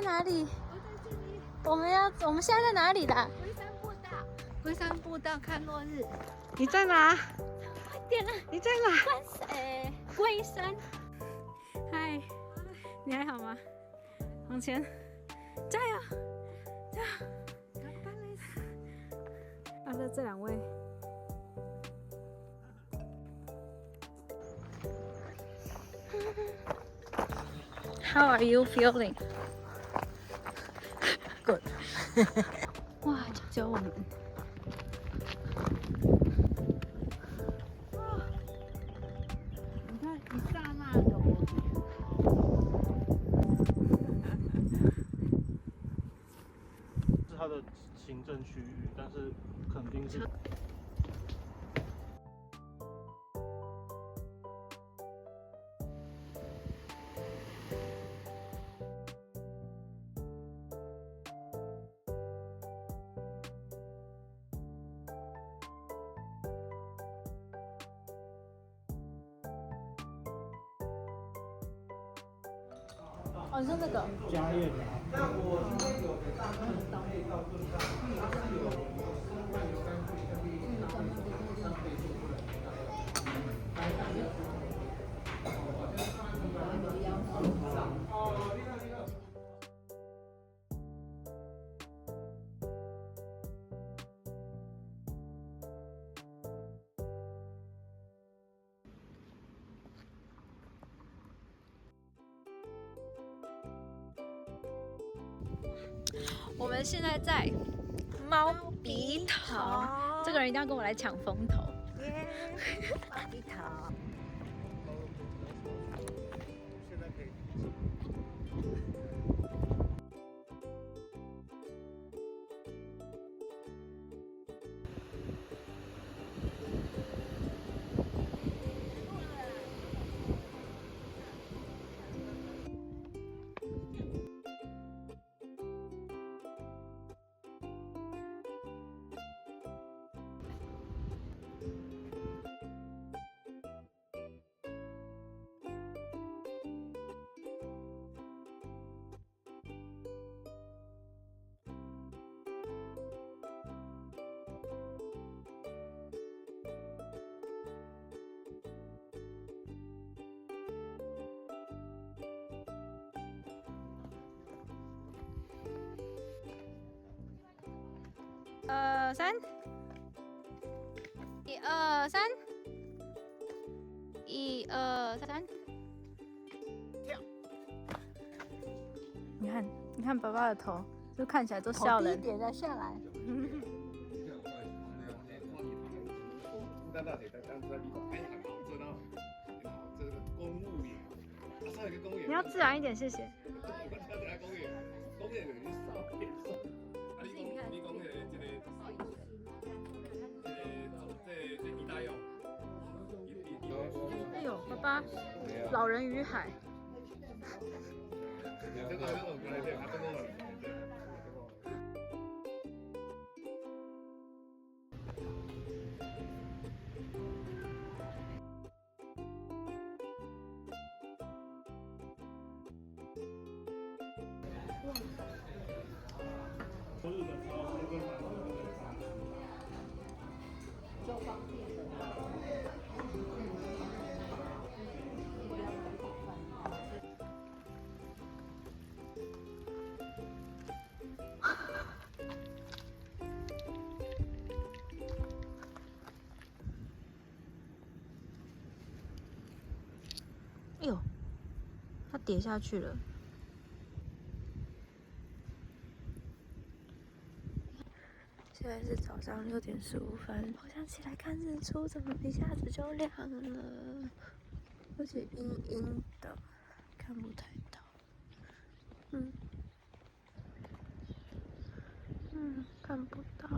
在哪里？我在这里。我们现在在哪里啦？龟山步道看落日。你在哪？快点啦！你在哪？龟山。嗨，你还好吗？往前，加油，加油！啊，这两位。How are you feeling? Good. 哇，救救我们！你看一刹那的我。是它的行政区域，但是肯定是。哦，你说那个家宴啊。我们现在在猫鼻头，这个人一定要跟我来抢风头。猫鼻头。现在可以。3，1、2、3，1、2、3，跳！你看爸爸的头，就看起来都笑人。点了下来。你要自然一点，谢谢。哎呦，爸爸，老人与海。就方便了。哎呦，它跌下去了。现在是早上6点15分，好想起来看日出，怎么一下子就亮了？而且阴阴的，看不太到。看不到。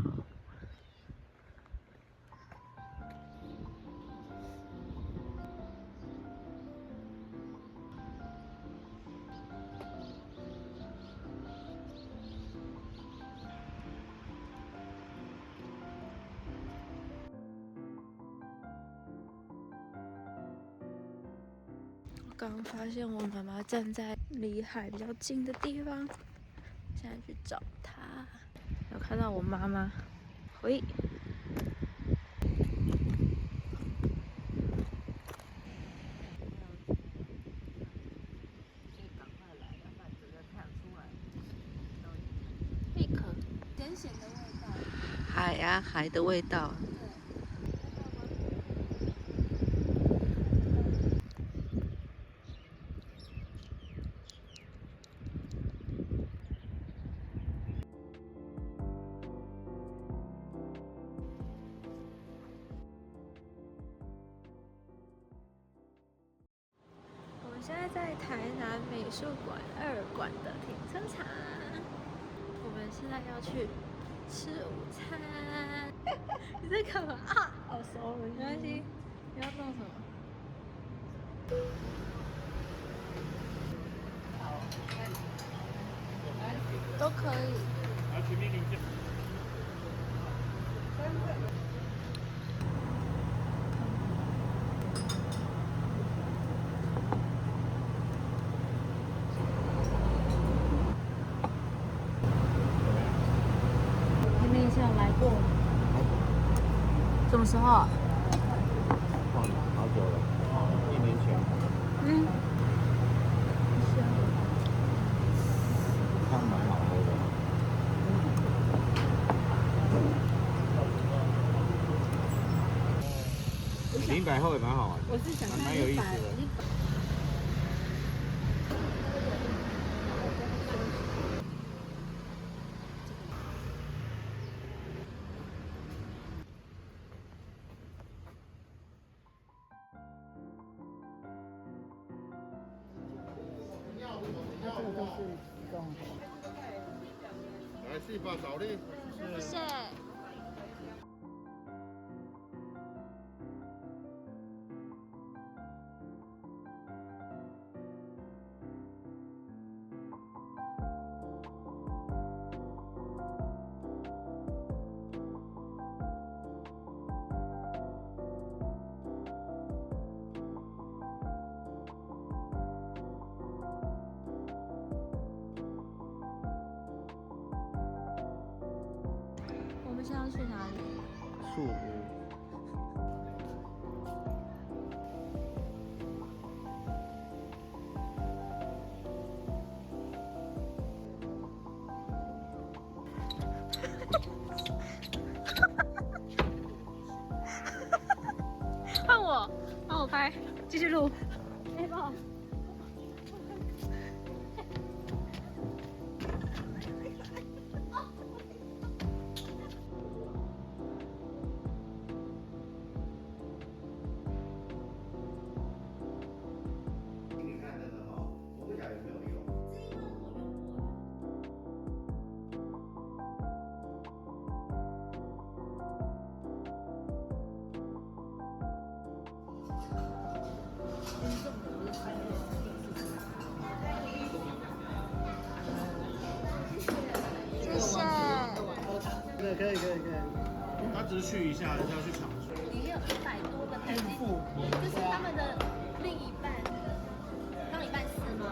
刚发现我妈妈站在离海比较近的地方，现在去找她。有看到我妈妈，喂。贝壳，咸咸的味道。海啊，海的味道。我们现在在台南美术馆2馆的停车场，我们现在要去吃午餐。你在干嘛啊？哦，sorry，没关系，你要弄什么？都可以。来，全面领奖。你们以前有来过吗？什么时候啊？好久了，1年前。嗯。汤蛮好喝的。0.1后也蛮好玩的，我是想看蛮有意思的。那这个都是提供的。来，4把早令，谢谢。我们现在要去哪里？树屋。换我，帮我拍，继续录。哎，帮我。谢谢。可以。他只是去一下，是要去长春。里面有100多个台积，就是他们的另一半，让一半撕吗？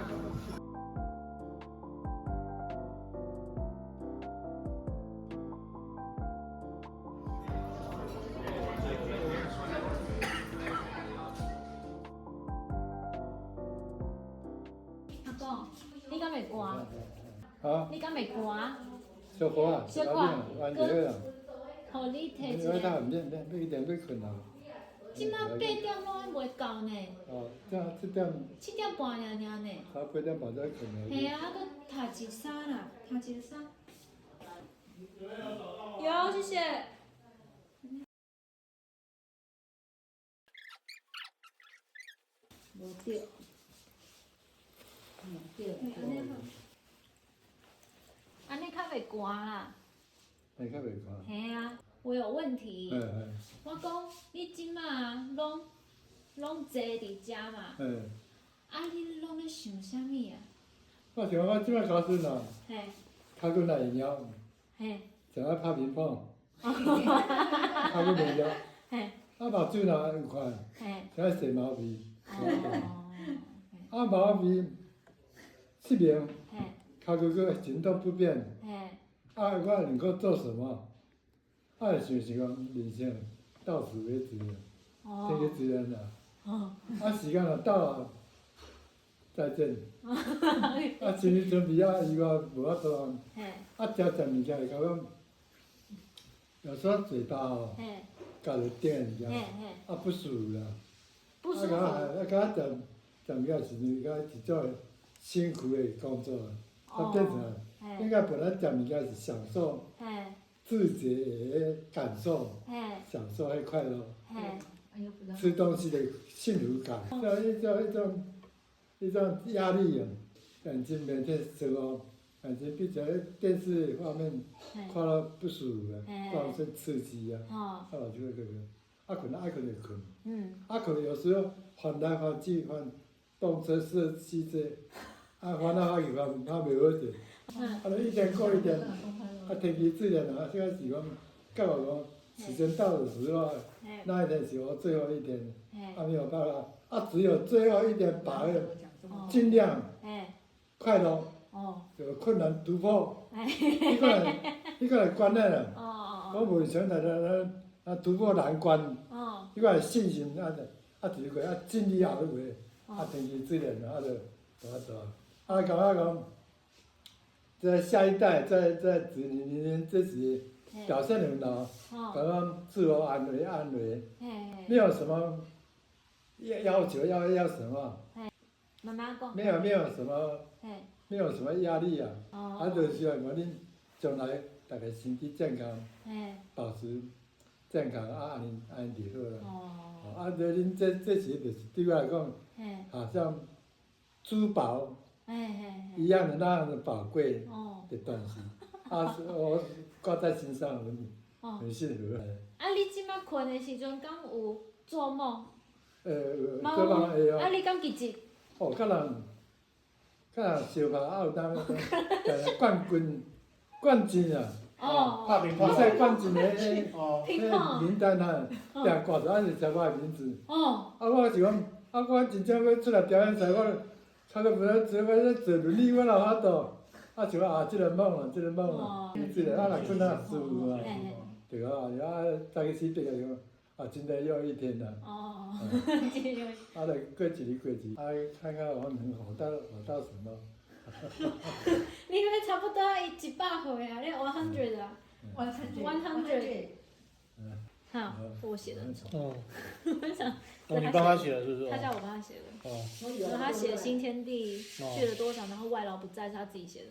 阿公，你敢袂寒？啊，你敢袂寒？小可啊，小可完结了，互你摕一因为他个。很练，1点要困啊。即摆8点拢还袂到呢哦，这点，7点半尔呢。他8点半才困啊。系啊，搁读一衫啦，读一个衫。有，谢谢。无对，无对。安尼较袂寒啦。你较袂看。嘿啊，我有问题。我讲你即马拢坐伫遮嘛，啊你拢咧想啥物啊？我想我即摆考试呐，嘿，考过来会晓，嘿，想要拍乒乓，考过袂晓，嘿，啊目睭若有看，嘿，想要洗毛笔，哦，啊毛笔7名嘿，他哥哥行动不便，我能够做什么？想讲人生到此为止了，这个自然啦。时间若到了，再见。心理准备以外无法度。条食物件就甲讲，有时候嘴巴咬着顶物件，不舒服啦。不舒服。甲食物件是甲一种辛苦的工作，变成应该本来食物件是享受自觉的感受，享受迄快乐，吃东西的幸福感，一种压力啊，眼睛每天生活，眼睛闭着电视画面看了不舒服啊，光线刺激啊，就会爱困就困，困有时候翻来翻去翻东车西车，翻来翻去翻袂好势，一天过一天，天气自然这个是讲，甲我讲，时间到的时候，那一天是我最后一天，没有办法，只有最后一天把握，尽量快乐，有困难突破，迄个关键啦，我目前突破难关，迄个信心一个尽力后尾，天气自然就感觉讲。在下一代，在子女里面，这是表现很好，刚刚自我安慰，没有什么要求要什么，妈妈讲，没有什么压力啊，就是希望恁将来大家身体健康，保持健康安尼就好啦。对恁这些就是对我来讲，好像珠宝。一样的那样的宝贵的东西，我挂在身上很幸福。你即摆困的时阵，敢有做梦？做梦会哦。你敢记记？甲人相拍，有当冠军啊！拍乒乓比赛冠军的乒乓名单定挂着，是写我的名字。我是讲，我真正要出来表演赛，我。差不多坐轮椅，我哪法度？想这个梦啦，这个若困舒服嘛，对早起洗白个真的又一天啦。就过一日，看看我能活到什么？你要差不多100岁啊，你100啊，100。好，我写的很丑。你帮他写的是不是？他叫我帮他写的。然后他写新天地去了多少，然后外劳不在是他自己写的。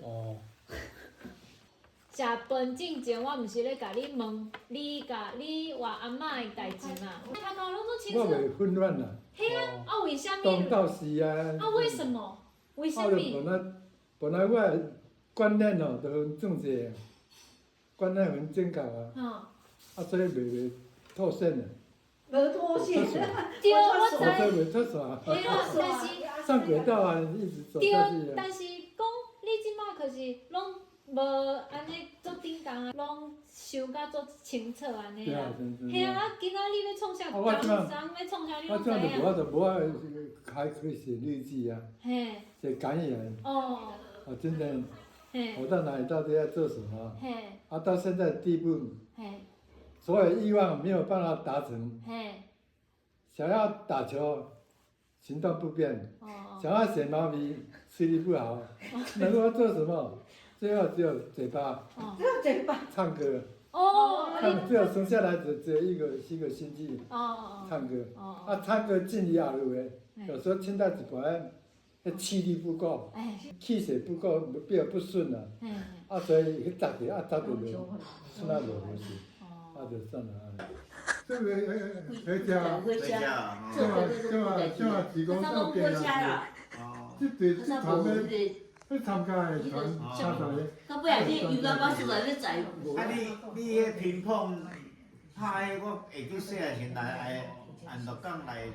食饭之前，我毋是咧甲你问，你甲你外阿嬷的代志嘛？他讲拢做清楚。我袂混乱啦。嘿啊，为什么？东到西啊。为什么？为什么？本来我的观念就很正确，观念很正确啊。所以袂脱线啦。无脱线，对，我知。袂脱线。但是上轨道啊，一直走下去。对，但是讲你即摆可是拢无安尼做叮当啊，拢想甲做清楚安尼啦。嘿啊，今仔你要创啥？工商要创啥？你拢知影。我就无爱还可以写日记啊，写感言。真的，我到哪里到底要做什么？到现在地步。所有欲望没有办法达成，想要打球，行动不便，想要捡猫咪，视力不好，能够做什么？最后只有嘴巴，唱歌，只有生下来只有一个星期，唱歌，唱歌尽力而为，有时候听到一半，气力不够，气血不够，变得不顺了，所以去扎着，扎着就出那落不是。就算了这个回家，像提供照片啊，这对旁边去参加的团参加的。到尾啊，你游到我厝内要在乎。你迄乒乓拍，我会去细汉时来按落港来种。